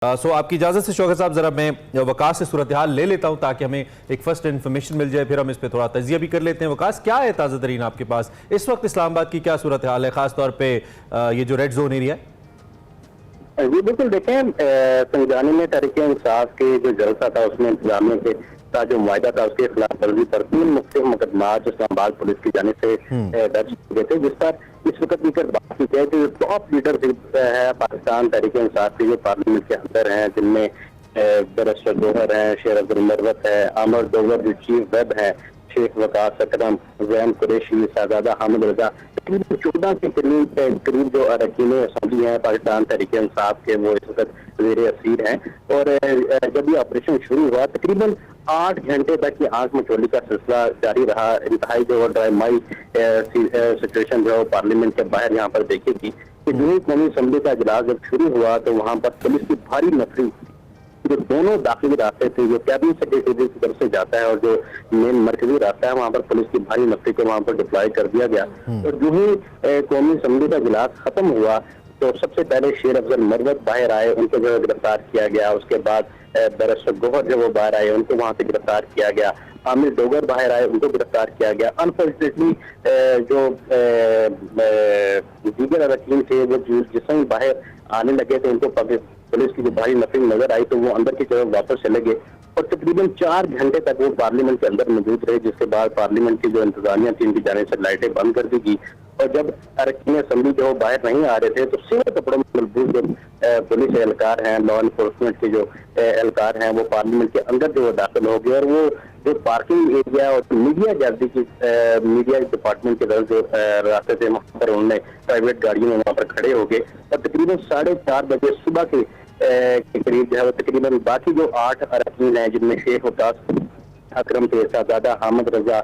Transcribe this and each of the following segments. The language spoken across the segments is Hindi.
आपकी इजाज़त से शौकत साहब, ज़रा मैं वकास से सूरत हाल ले लेता हूँ ताकि हमें एक फर्स्ट इन्फॉर्मेशन मिल जाए, फिर हम इस पर थोड़ा तजिया भी कर लेते हैं। वकास, क्या है ताज़ा तरीन आपके पास इस वक्त इस्लामाबाद की क्या सूरत हाल है, खासतौर पे ये जो रेड जोन एरिया है? जी बिल्कुल, देखें संजानी में तहरीक-ए-इंसाफ के जो जलसा था उसमें इंतजामिया के का जो मुआहदा था उसके खिलाफ वर्जी पर 3 मुख्तलिफ मुकदमात इस्लामाबाद पुलिस की जानिब से दर्ज किए थे, जिस पर इस वक्त की बात की जाए तो टॉप लीडरशिप है पाकिस्तान तहरीक-ए-इंसाफ के जो पार्लियामेंट के अंदर हैं, जिनमें बैरिस्टर जोहर हैं, शेर अब्दुल मरवत है, अमर डोवर जो चीफ वेब है, शेख वकास अकरम, जैन कुरैशी, शहजादा हामिद रजा, तकरीबन 14 के करीब जो अरकान असम्बली हैं पाकिस्तान तहरीक-ए-इंसाफ के, वो इस वक्त ज़ेर असीर हैं। और जब ये ऑपरेशन शुरू हुआ तकरीबन 8 घंटे तक ये आंख मचोली का सिलसिला जारी रहा। इंतहाई जो ड्रामाई सिचुएशन जो पार्लियामेंट के बाहर यहाँ पर देखेगी कि जो कौमी असम्बली का इजलास जब शुरू हुआ तो वहाँ पर पुलिस की भारी नफरी जो दोनों दाखिली रास्ते थे, जो कैबिनेट सेक्रेटरी की तरफ से जाता है और जो मेन मरकजी रास्ता है, वहाँ पर पुलिस की भारी नफरी को वहाँ पर डिप्लॉय कर दिया गया। और जो ही कौमी असम्बली का इजलास खत्म हुआ तो सबसे पहले शेर अफजल मरवत बाहर आए, उनको जो गिरफ्तार किया गया। उसके बाद बैरिस्टर जोहर जो वो बाहर आए, उनको वहाँ से गिरफ्तार किया गया। आमिर डोगर बाहर आए, उनको गिरफ्तार किया गया। अनफॉर्चुनेटली जो दीगर अरकान थे वो जिसमें बाहर आने लगे थे, उनको पुलिस की जो भारी नफरी नजर आई तो वो अंदर की तरफ वापस चले गए और तकरीबन 4 घंटे तक वो पार्लियामेंट के अंदर मौजूद रहे, जिसके बाद पार्लियामेंट की जो इंतजामिया थी उनकी जाने से लाइटें बंद कर दी गई। और जब अरकान असम्बली जो बाहर नहीं आ रहे थे तो सिविल कपड़ों में मलबूस जो पुलिस एहलकार हैं, लॉ इन्फोर्समेंट के जो एहलकार हैं, वो पार्लियामेंट के अंदर जो दाखिल हो गए और वो जो पार्किंग एरिया और मीडिया गैलरी की मीडिया डिपार्टमेंट के तरफ जो रास्ते थे वहाँ पर उन्होंने प्राइवेट गाड़ियों में वहाँ पर खड़े हो गए और तकरीबन 4:30 बजे सुबह के करीब जो है वो तकरीबन बाकी जो 8 अरकान हैं, जिनमें शेख वकास अकरम थे, शहजादा हामिद रजा,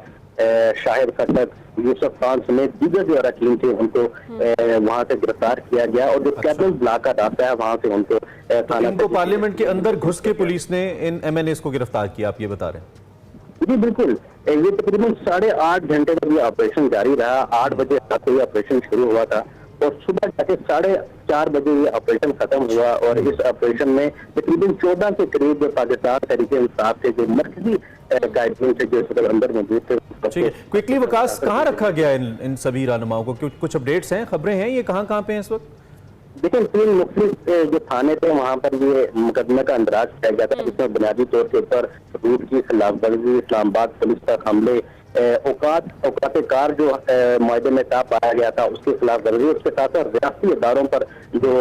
शाहिद खटक, यूसुफ खान समेत दीगर जो अरकान थे उनको वहाँ से गिरफ्तार किया गया और जो कैबिनेट ब्लॉक का रास्ता है वहाँ से उनको इनको पार्लियामेंट के अंदर घुस के पुलिस ने इन MNAs को गिरफ्तार किया, आप ये बता रहे हैं? जी बिल्कुल, ये तकरीबन 8.5 घंटे तक ये ऑपरेशन जारी रहा। 8 बजे रात को ये ऑपरेशन शुरू हुआ था और सुबह जाके 4:30 बजे ये ऑपरेशन खत्म हुआ और इस ऑपरेशन में तकरीबन 14 के करीब जो पाकिस्तान तहरीक-ए-इंसाफ के जो मरकजी गाइडलाइन से जो इसके अंदर मौजूद थे। ठीक है, क्विकली वकास, कहाँ रखा गया इन सभी रहनुमाओं को? कुछ अपडेट्स हैं, खबरें हैं, ये कहाँ पे हैं इस वक्त? देखिए, 3 मुख्तलिफ जो थाने थे वहाँ पर ये मुकदमे का अंदराज किया गया था, जिसमें बुनियादी तौर के ऊपर रूट की खिलाफवर्जी, इस्लामाबाद पुलिस पर हमले, औकात कार जो मुआहदे में था पाया गया था उसके खिलाफ वर्जी, उसके साथ साथ रियासती इदारों पर जो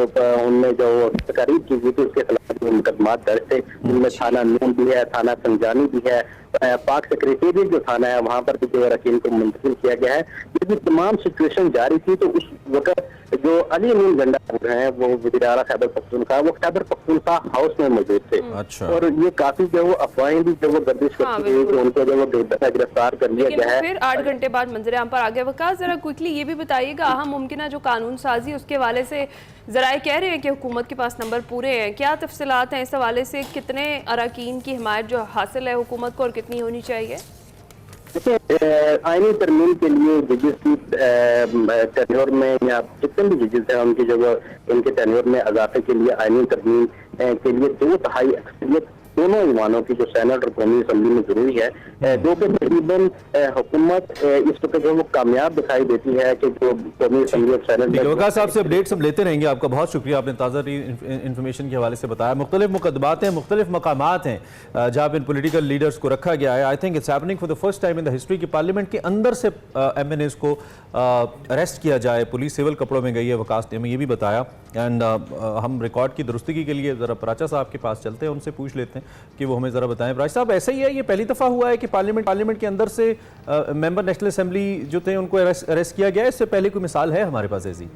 उनमें जो तकारीब की गई थी उसके खिलाफ मुकदमात दर्ज थे, जिनमें थाना नून भी है, थाना संजानी भी है, पाक सेक्रेटेरिएट जो थाना है वहाँ पर भी जो अरकान को मुंतकिल किया गया है। ये भी तमाम सिचुएशन जारी थी तो उस वक्त जो अली अमीन झंडा हैं वो वज़ीर आला खैबर पख्तूनख्वा, वो खैबर पख्तूनख्वा हाउस में मौजूद थे। अच्छा। और ये काफी जो वो अफवाहें भी जो वो गर्दिश करती है कि उनको जो वो गिरफ्तार कर लिया गया है। फिर 8 घंटे बाद मंजर आम पर आ गया। वकास, जरा क्विकली ये भी बताइएगा, अहम मुमकिन जो कानून साजी उसके हवाले से जराए कह रहे हैं कि हुकूमत के पास नंबर पूरे हैं, क्या तफसीलात हैं इस हवाले से? कितने अरकान की हिमायत जो हासिल है हुकूमत को और कितनी होनी चाहिए? देखिए, आईनी तरमीम के लिए जजेस की टेन्योर में या जितने भी जजेस हैं उनकी जो उनके टेन्योर में इजाफे के लिए आईनी तरमीम के लिए 2/3 अक्सरियत दोनों ईवानों की जो सेनेट और कौमी असम्बली में जरूरी है। जो कि तकरीबन हुकूमत इस वक्त जो वो कामयाब दिखाई देती है कि जो कौमी असम्बली और सेनेट। वकास साहब से अपडेट्स हम लेते रहेंगे। आपका बहुत शुक्रिया, आपने ताज़ा इन्फॉर्मेशन के हवाले से बताया। मुख्तलिफ मुकदमात हैं, मुख्तलिफ मकामात हैं जहाँ पर इन पोलिटिकल लीडर्स को रखा गया है। I think it's happening for the first time in the history की पार्लियामेंट के अंदर से MNAs को अरेस्ट किया जाए। पुलिस सिविल कपड़ों में गई है, वकास ने हमें ये भी बताया। एंड हम रिकॉर्ड की दुरुस्तगी के लिए ज़रा पराचा साहब के पास चलते हैं, उनसे पूछ लेते हैं कि वो हमें ज़रा बताएं। पराचा साहब, ऐसा ही है, ये पहली दफ़ा हुआ है कि पार्लियामेंट के अंदर से मेंबर नेशनल असेंबली जो थे उनको अरेस्ट किया गया? इससे पहले कोई मिसाल है हमारे पास ऐसी?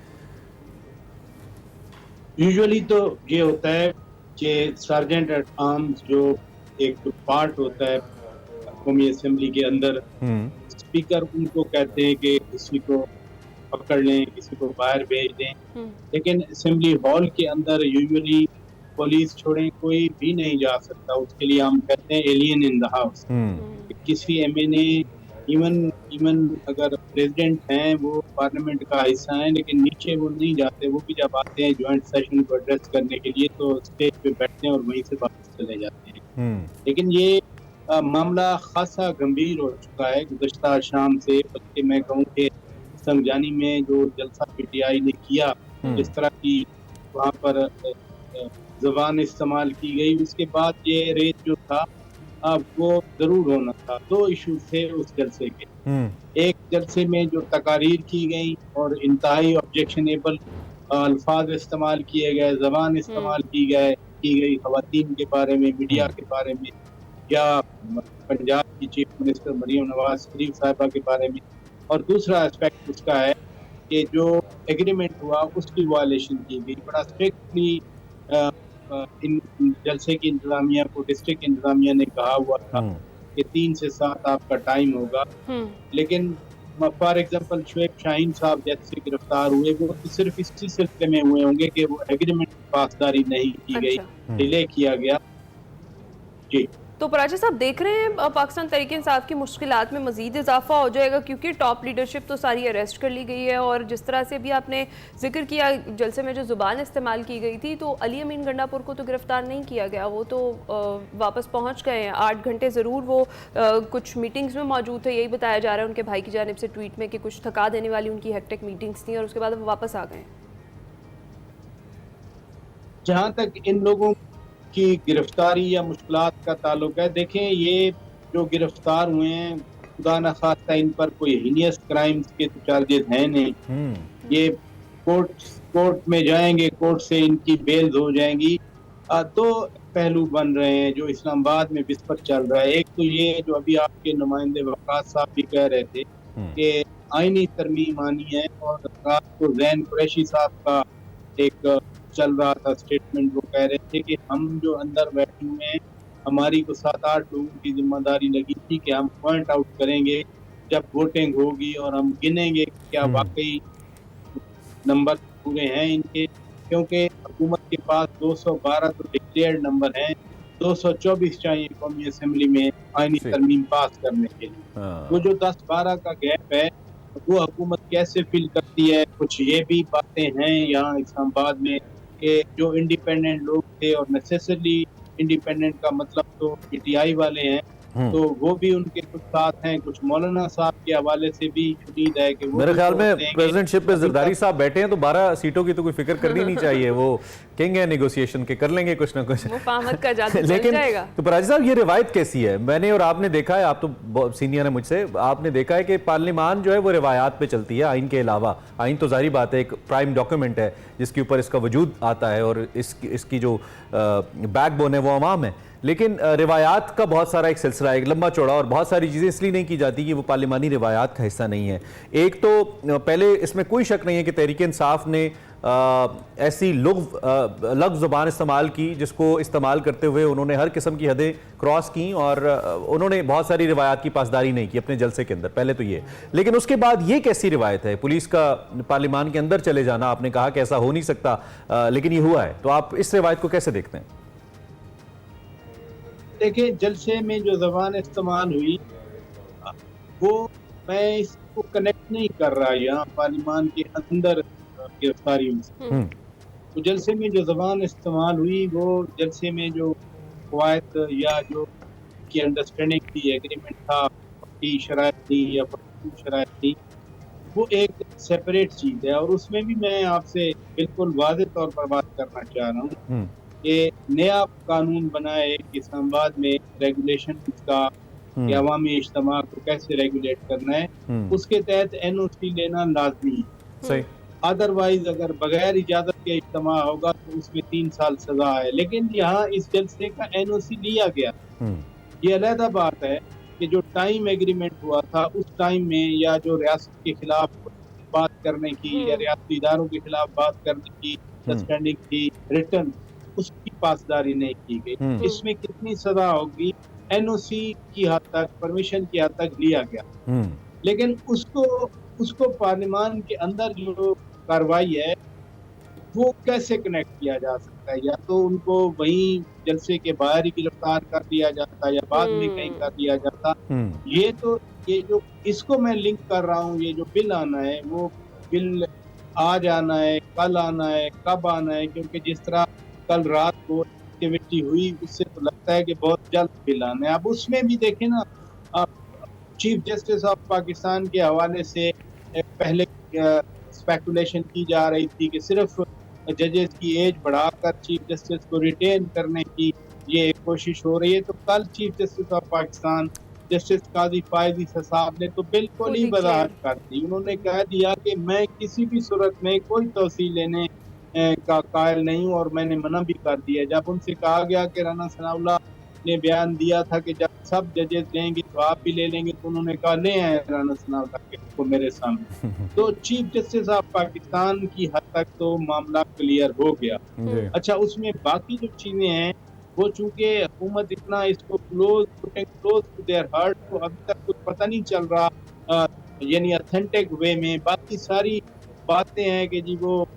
यूजुअली तो ये होता है कि सर्जेंट एट आर्म्स जो एक पार्ट होता है कौमी असेंबली के अंदर, स्पीकर उनको कहते हैं कि किसी को पकड़ लें, किसी को बाहर भेज दें, लेकिन असेंबली हॉल के अंदर यूजुअली पुलिस छोड़े कोई भी नहीं जा सकता। उसके लिए हम कहते हैं एलियन इन द हाउस। किसी MNA इवन इवन अगर प्रेसिडेंट हैं वो पार्लियामेंट का हिस्सा हैं, लेकिन नीचे वो नहीं जाते। वो भी जब आते हैं ज्वाइंट सेशन को एड्रेस करने के लिए तो स्टेज पे बैठते हैं और वहीं से वापस चले जाते हैं। लेकिन ये मामला खासा गंभीर हो चुका है गुज़श्ता शाम से, बल्कि मैं कहूँ कि संगजानी में जो जलसा पीटीआई ने किया, जिस तरह की वहाँ पर ज़बान इस्तेमाल की गई, उसके बाद ये रेस जो था अब वो जरूर होना था। दो इशू थे उस जलसे के। एक जलसे में जो तकारीर की गई और इंतहाई ऑब्जेक्शनेबल अल्फाज इस्तेमाल किए गए, ज़बान इस्तेमाल की गई ख़वातीन के बारे में, मीडिया के बारे में, या पंजाब की चीफ मिनिस्टर मरीम नवाज शरीफ साहिबा के बारे में। और दूसरा एस्पेक्ट उसका है कि जो एग्रीमेंट हुआ उसकी वायलेशन की गई। बड़ा स्ट्रिक्टली इन जलसे की इंतजामिया को, डिस्ट्रिक्ट इंतजामिया ने कहा हुआ था कि 3 से 7 आपका टाइम होगा, लेकिन फॉर एग्जांपल शुएब शाहीन साहब जैसे गिरफ्तार हुए, वो तो सिर्फ इसी सिलसिले में हुए होंगे कि वो एग्रीमेंट की पासदारी नहीं की गई, डिले किया गया। जी, तो पराजा साहब देख रहे हैं पाकिस्तान तहरीक इंसाफ की मुश्किलात में मजीद इजाफा हो जाएगा, क्योंकि टॉप लीडरशिप तो सारी अरेस्ट कर ली गई है। और जिस तरह से भी आपने जिक्र किया जलसे में जो ज़ुबान इस्तेमाल की गई थी, तो अली अमीन गंडापुर को तो गिरफ्तार नहीं किया गया, वो तो वापस पहुंच गए हैं। 8 घंटे ज़रूर वो कुछ मीटिंग्स में मौजूद थे, यही बताया जा रहा है उनके भाई की जानिब से ट्वीट में कि कुछ थका देने वाली उनकी हेक्टिक मीटिंग्स थी और उसके बाद वो वापस आ गए। जहाँ तक इन लोगों की गिरफ्तारी या मुश्किलात का ताल्लुक है, देखें ये जो गिरफ्तार हुए हैं, खुदा न खास्ता इन पर कोई हीनियस क्राइम्स के तो चार्जेस हैं नहीं। ये कोर्ट में जाएंगे, कोर्ट से इनकी बेल्स हो जाएंगी। दो पहलू बन रहे हैं जो इस्लामाबाद में विस्फोट चल रहा है। एक तो ये जो अभी आपके नुमाइंदे वकास साहब भी कह रहे थे कि आईनी तरमीम आनी है, और रात को जैन कुरैशी साहब का एक चल रहा था स्टेटमेंट, वो कह रहे थे कि हम जो अंदर बैठे हुए हैं, हमारी को 7-8 लोगों की जिम्मेदारी लगी थी कि हम पॉइंट आउट करेंगे जब वोटिंग होगी और हम गिनेंगे क्या वाकई नंबर पूरे हैं इनके, क्योंकि हुकूमत के पास 212 तो डिक्लेयर्ड नंबर हैं, 224 चाहिए कौमी असेंबली में आईनी तरमीम पास करने के लिए। वो जो 10-12 का गैप है वो हुकूमत कैसे फिल करती है। कुछ ये भी बातें हैं यहाँ इस्लामाबाद में कि जो इंडिपेंडेंट लोग थे, और नेसेसरली इंडिपेंडेंट का मतलब तो पीटीआई वाले हैं, तो वो भी उनके कुछ साथ हैं। कुछ मौलाना साहब के हवाले से भी उम्मीद है कि वो, मेरे ख्याल में प्रेसिडेंटशिप पे जरदारी साहब बैठे हैं तो 12 सीटों की तो कोई फिक्र करनी नहीं चाहिए। वो किंग है नेगोशिएशन के, कर लेंगे कुछ ना कुछ। लेकिन तो पराजी साहब ये रिवायत कैसी है? मैंने और आपने देखा है, आप तो सीनियर है मुझसे, आपने देखा है कि पार्लियामान जो है वो रिवायात पे चलती है आइन के अलावा। आइन तो जाहिर बात है एक प्राइम डॉक्यूमेंट है जिसके ऊपर इसका वजूद आता है, और इसकी जो बैकबोन है वो अवाम है। लेकिन रिवायात का बहुत सारा एक सिलसिला है, एक लंबा चौड़ा, और बहुत सारी चीज़ें इसलिए नहीं की जाती कि वो पार्लिमानी रिवायात का हिस्सा नहीं है। एक तो पहले इसमें कोई शक नहीं है कि तहरीक इंसाफ ने ऐसी लफ्ज़ ज़ुबान इस्तेमाल की जिसको इस्तेमाल करते हुए उन्होंने हर किस्म की हदें क्रॉस की, और उन्होंने बहुत सारी रिवायात की पासदारी नहीं की अपने जलसे के अंदर। पहले तो ये, लेकिन उसके बाद ये कैसी रिवायत है पुलिस का पार्लिमान के अंदर चले जाना? आपने कहा कि ऐसा हो नहीं सकता, लेकिन ये हुआ है, तो आप इस रिवायत को कैसे देखते हैं? देखिए, जलसे में जो ज़बान इस्तेमाल हुई वो मैं इसको कनेक्ट नहीं कर रहा यहाँ पार्लिमान के अंदर गिरफ्तारियों से। तो जलसे में जो ज़बान इस्तेमाल हुई वो जलसे में जो कवायद या जो की अंडरस्टैंडिंग थी, एग्रीमेंट था, की शराइत थी या शराइत थी, वो एक सेपरेट चीज़ है। और उसमें भी मैं आपसे बिल्कुल वाज़ेह तौर पर बात करना चाह रहा हूँ कि नया कानून बनाए इस्लामाबाद में रेगुलेशन का, कि अवामी इज्तिमा को कैसे रेगुलेट करना है, उसके तहत एनओसी लेना लाजमी है। सही। अदरवाइज अगर बगैर इजाजत के इज्तिमा होगा तो उसमें 3 साल सजा है। लेकिन यहाँ इस जलसे का एनओसी लिया गया, ये अलग बात है कि जो टाइम एग्रीमेंट हुआ था उस टाइम में, या जो रियासत के खिलाफ बात करने की या रियासती इदारों के खिलाफ बात करने की सस्पेंडिंग थी रिटर्न, उसकी पासदारी नहीं की गई। इसमें कितनी सजा होगी? एनओसी की हद तक, परमिशन की हद तक लिया गया, लेकिन उसको पार्लियामान के अंदर जो कार्रवाई है वो कैसे कनेक्ट किया जा सकता सकता है, या तो उनको वहीं जलसे के बाहर ही गिरफ्तार कर दिया जाता या बाद में कहीं कर दिया जाता। ये जो इसको मैं लिंक कर रहा हूँ, ये जो बिल आना है वो बिल आज आना है, कल आना है, कब आना है, क्योंकि जिस तरह कल रात को एक्टिविटी हुई उससे तो लगता है कि बहुत जल्द बिल आना है। अब उसमें भी देखें ना, चीफ जस्टिस ऑफ पाकिस्तान के हवाले से पहले स्पेकुलेशन की जा रही थी कि सिर्फ जजेस की एज बढ़ाकर चीफ जस्टिस को रिटेन करने की ये कोशिश हो रही है। तो कल chief justice of Pakistan justice Qazi Faez साहब ने तो बिल्कुल ही वजाहत कर दी। उन्होंने कह दिया कि मैं किसी भी सूरत में कोई तौसील लेने का कायल नहीं हूँ, और मैंने मना भी कर दिया। जब उनसे कहा गया कि राना सनाउल्लाह ने बयान दिया था कि जब सब जजेस लेंगे तो आप भी ले लेंगे, तो उन्होंने कहा ले आए राना सनाउल्लाह को मेरे सामने। तो चीफ जस्टिस ऑफ पाकिस्तान की हद तक तो मामला क्लियर हो गया। अच्छा, उसमें बाकी जो चीजें हैं वो चूंकि हुकूमत इतना इसको क्लोज टू देयर हार्ट, तो अभी तक कुछ पता नहीं चल रहा यानी ऑथेंटिक वे में। बाकी सारी बातें हैं कि जी वो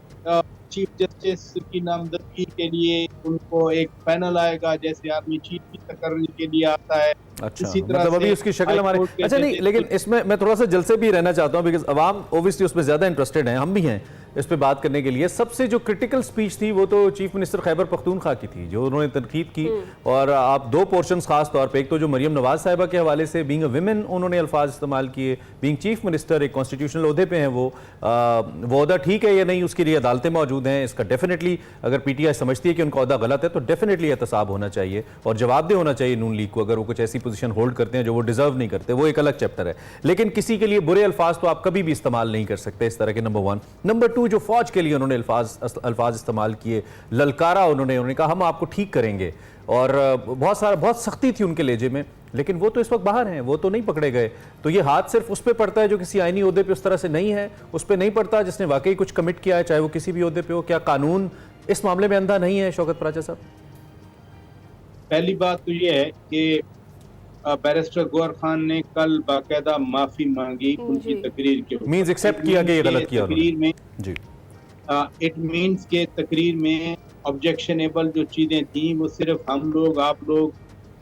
चीफ जस्टिस की नामजदगी के लिए उनको एक पैनल आएगा, जैसे आर्मी चीफ की तकर्री के लिए आता है। अच्छा, इसी तरह मतलब अभी उसकी शक्ल हमारे, अच्छा नहीं, लेकिन इसमें मैं थोड़ा सा जल्द से भी रहना चाहता हूँ, बिकॉज अवाम ओबियसली उसमें ज्यादा इंटरेस्टेड है, हम भी हैं इस पे बात करने के लिए। सबसे जो क्रिटिकल स्पीच थी वो तो चीफ मिनिस्टर खैबर पख्तूनख्वा की थी, जो उन्होंने तनकीद की। और आप दो पोर्शंस खास तौर पे, एक तो जो मरियम नवाज साहिबा के हवाले से बीइंग अ विमेन उन्होंने अल्फाज इस्तेमाल किए, बीइंग चीफ मिनिस्टर एक कॉन्स्टिट्यूशनल ओहदे पे हैं वो ओहदा ठीक है या नहीं उसके लिए अदालतें मौजूद हैं। इसका डेफिनेटली अगर पीटीआई समझती है कि उनका ओहदा गलत है तो डेफिनेटली एहतसाब होना चाहिए और जवाबदेह होना चाहिए नून लीग को, अगर वो कुछ ऐसी पोजीशन होल्ड करते हैं जो वो डिजर्व नहीं करते, वो एक अलग चैप्टर है। लेकिन किसी के लिए बुरे अल्फाज तो आप कभी भी इस्तेमाल नहीं कर सकते इस तरह के, नंबर वन। नंबर टू, जो फौज के लिए उन्होंने अल्फाज इस्तेमाल किए, ललकारा उन्होंने कहा हम आपको ठीक करेंगे, और बहुत सख्ती थी उनके लहजे में। लेकिन वो तो इस वक्त बाहर हैं, वो तो नहीं पकड़े गए। तो ये हाथ सिर्फ उस पर पड़ता है जो किसी आईनी ओहदे पे उस तरह से नहीं है, उस पर नहीं पड़ता जिसने वाकई कुछ कमिट किया है, चाहे वो किसी भी ओहदे पे हो। क्या कानून इस मामले में अंधा नहीं है, शौकत पराचा साहब? पहली बात तो ये है कि बैरिस्टर गौहर खान ने कल बाकायदा माफी मांगी उनकी तकरीर के ऊपर, मींस एक्सेप्ट किया कि ये गलत किया तकरीर में जी। इट मीन्स के तकरीर में ऑब्जेक्शनेबल जो चीजें थी वो सिर्फ हम लोग, आप लोग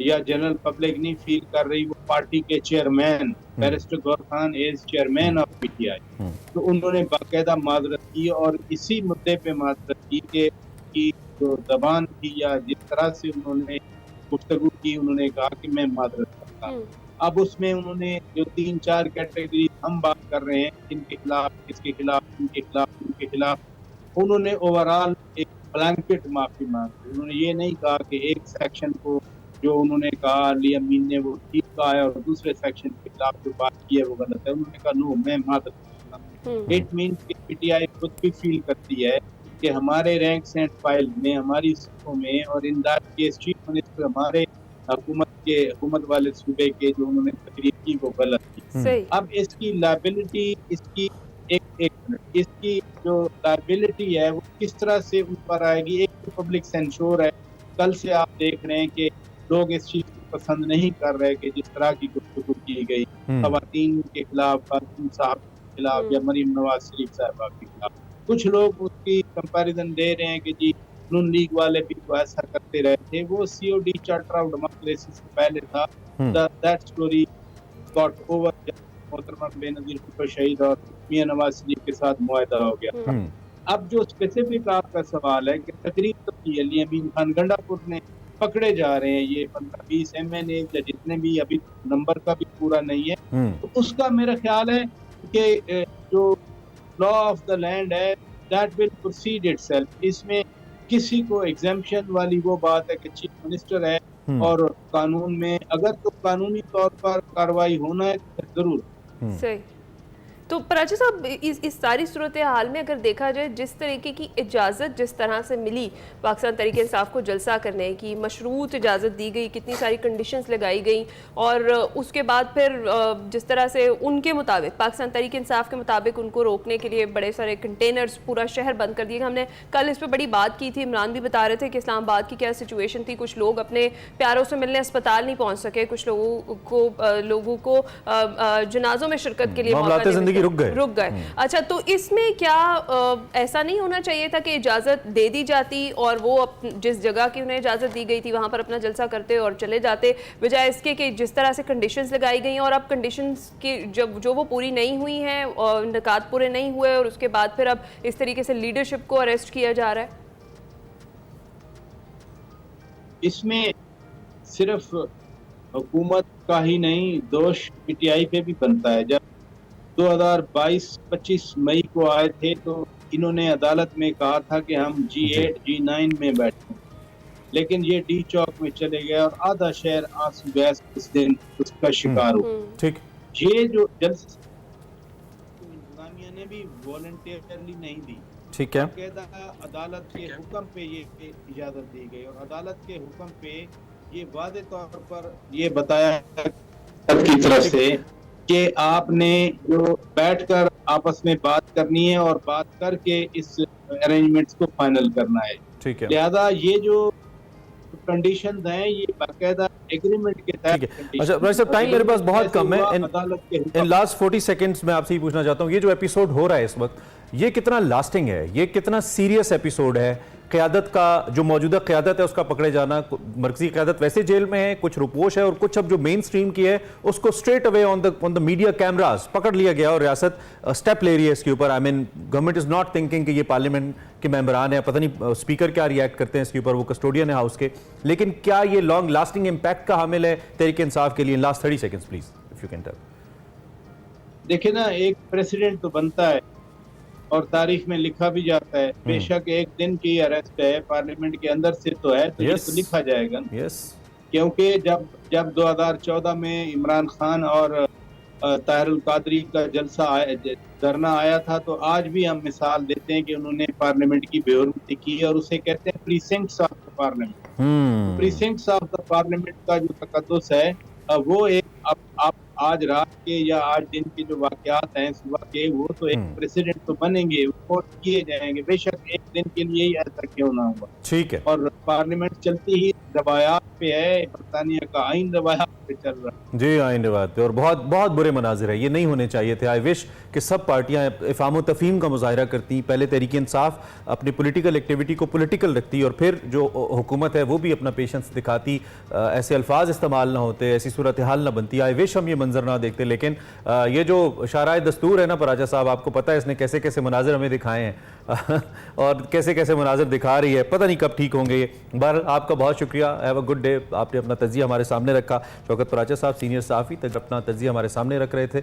या जनरल पब्लिक नहीं फील कर रही, वो पार्टी के chairman barrister Gohar Khan as chairman of PTI, तो उन्होंने बाकायदा माजरत की और इसी मुद्दे पे माजरत की कि जो जबान थी या जिस तरह से उन्होंने गुफ्तगू की, उन्होंने कहा कि मैं माजरत करता हूं। अब उसमें उन्होंने जो 3-4 कैटेगरी हम बात कर रहे हैं, इनके खिलाफ, इसके खिलाफ, इनके खिलाफ, इनके खिलाफ, उन्होंने ओवरऑल एक ब्लैंकेट माफी मांगी। उन्होंने ये नहीं कहा कि एक सेक्शन को जो उन्होंने कहा लियाम मीन ने वो ठीक कहा है और दूसरे सेक्शन के खिलाफ जो बात की है वो गलत है। उन्होंने कहा नो, मैं माजरत करता हूं। इट मीन्स कि पीटीआई खुद भी फील करती है कि हमारे रैंक्स एंड फाइल में, हमारी सूबों में, और in that case chief minister हमारे हुकूमत वाले सूबे के जो उन्होंने तकरीर की वो गलत थी। अब इसकी लायबिलिटी, इसकी जो लायबिलिटी है वो किस तरह से उन पर आएगी? एक तो पब्लिक सेंसोर है। कल से आप देख रहे हैं कि लोग इस चीज को पसंद नहीं कर रहे कि जिस तरह की गुफ्तगू की गई खवातीन के खिलाफ, खातून साहब के खिलाफ या मरीम नवाज शरीफ साहबा के खिलाफ। कुछ लोग उसकी कंपैरिजन दे रहे हैं कि जी नून लीग वाले भी तो ऐसा करते रहे थे, वो सीओडी चार्टर ऑफ डेमोक्रेसी से पहले था। दैट स्टोरी गॉट ओवर जब मोहतरमा बेनजीर भुट्टो शहीद और मियां नवाज शरीफ के साथ मुआहदा हो गया। अब जो स्पेसिफिक आपका सवाल है कि तकरीर तो की अली अमीन खान गंडापुर ने पकड़े जा रहे हैं, ये 15-20 MNA या जितने भी, अभी नंबर का भी पूरा नहीं है, तो उसका मेरा ख्याल है कि जो लॉ ऑफ द लैंड है दैट विल प्रोसीड इटसेल्फ। इसमें किसी को एग्जेम्पशन वाली वो बात है कि चीफ मिनिस्टर है और कानून में, अगर तो कानूनी तौर पर कार्रवाई होना है तो जरूर। सही। तो पराचा साहब, इस सारी सूरत हाल में अगर देखा जाए, जिस तरीके की इजाज़त जिस तरह से मिली पाकिस्तान तहरीक इंसाफ को जलसा करने की, मशरूत इजाज़त दी गई, कितनी सारी कंडीशंस लगाई गई, और उसके बाद फिर जिस तरह से उनके मुताबिक, पाकिस्तान तहरीक इंसाफ के मुताबिक उनको रोकने के लिए बड़े सारे कंटेनर्स, पूरा शहर बंद कर दिए। हमने कल इस पर बड़ी बात की थी, इमरान भी बता रहे थे कि इस्लामाबाद की क्या सिचुएशन थी, कुछ लोग अपने प्यारों से मिलने अस्पताल नहीं पहुँच सके, कुछ लोगों को जनाजों में शिरकत के लिए मौका नहीं मिला। कि रुक गए। अच्छा, तो इसमें क्या ऐसा नहीं होना चाहिए था कि इजाजत दे दी जाती और वो जिस जगह की उन्हें इजाजत दी गई थी वहां पर अपना जलसा करते और चले जाते, बजाय इसके कि जिस तरह से कंडीशंस लगाई गई और अब कंडीशंस की जब जो वो पूरी नहीं हुई हैं और निकात पूरे नहीं हुए और उसके बाद फिर अब इस तरीके से लीडरशिप को अरेस्ट किया जा रहा है। इसमें सिर्फ हुकूमत का ही नहीं, दोष पीटीआई पे भी बनता है। जब 2022-25 मई को आए थे तो इन्होंने अदालत में कहा था कि हम G8 G9 में बैठे, लेकिन ये डी चौक में चले गए और आधा शहर आंसू गैस इस दिन उसका शिकार हुआ। ठीक, ये जो जल्द इंतजामिया ने भी वॉलंटियरली नहीं दी, ठीक है, अदालत के हुक्म पे ये इजाजत दी गई और अदालत के हुक्म पे ये वादे तौर पर ये बताया की तरफ से कि आपने जो बैठकर आपस में बात करनी है और बात करके इस अरेंजमेंट्स को फाइनल करना है। ठीक है, लिहाजा ये जो कंडीशंस हैं ये बाकायदा एग्रीमेंट के तहत। अच्छा भाई साहब, टाइम मेरे पास बहुत कम है। इन लास्ट 40 सेकंड्स में आपसे ही पूछना चाहता हूँ, ये जो एपिसोड हो रहा है इस वक्त, ये कितना लास्टिंग है, ये कितना सीरियस एपिसोड है? क़यादत का जो मौजूदा क़यादत है उसका पकड़े जाना, मरकजी क़यादत वैसे जेल में है, कुछ रुपोश है और कुछ अब जो मेन स्ट्रीम की है उसको straight away on the media cameras पकड़ लिया गया और रियासत स्टेप ले रही है इसके ऊपर। I mean government is not thinking कि ये पार्लियामेंट के मेंबरान है, पता नहीं स्पीकर क्या रिएक्ट करते हैं इसके ऊपर, वो कस्टोडियन है हाउस के, लेकिन क्या ये लॉन्ग लास्टिंग इम्पैक्ट का हामिल है तहरीक इंसाफ के लिए? Last 30 seconds please if you can tell. देखिए ना, एक प्रेसिडेंट तो बनता है और तारीख में लिखा भी जाता है, बेशक एक दिन की अरेस्ट है, पार्लियामेंट के अंदर से तो है, तो ये तो लिखा जाएगा। क्योंकि जब 2014 में इमरान खान और ताहिरुल कादरी का जलसा धरना आया था, तो आज भी हम मिसाल देते हैं कि उन्होंने पार्लियामेंट की बेहुरमती की और उसे कहते हैं precincts of the parliament. Precincts of the parliament का जो तकद्दुस है वो एक आप आज रात के या आज दिन के जो वाकयात हैं सुबह के, वो तो एक प्रेसिडेंट तो बनेंगे, वो किए जाएंगे, बेशक एक दिन के लिए ही ऐसा क्यों ना हुआ। ठीक है, और पार्लियामेंट चलती ही रवायात पे है, बरतानिया का आइन रवायात पे चल रहा है। जी, आइन रवायात पे, और बहुत बहुत बुरे मनाजिर है, ये नहीं होने चाहिए थे। आई विश कि सब पार्टियां इफ़ाम तफ़हीम का मुजाहरा करती, पहले तहरीक इंसाफ अपनी पॉलिटिकल एक्टिविटी को पॉलिटिकल रखती और फिर जो हुकूमत है वो भी अपना पेशेंस दिखाती, ऐसे अल्फाज इस्तेमाल ना होते, ऐसी सूरत हाल ना बनती। आई विश हम ये मंजर ना देखते, लेकिन ये जो शाराए दस्तूर है ना पराचा साहब, आपको पता है इसने कैसे कैसे मनाजिर हमें दिखाए हैं और कैसे कैसे मनाजिर दिखा रही है, पता नहीं कब ठीक होंगे ये। बहरहाल आपका बहुत शुक्रिया, हैव अ गुड डे। आपने अपना तज्जिया हमारे सामने रखा। शौकत पराचा साहब सीनियर सहाफ़ी अपना तज्जिया हमारे सामने रख रहे थे।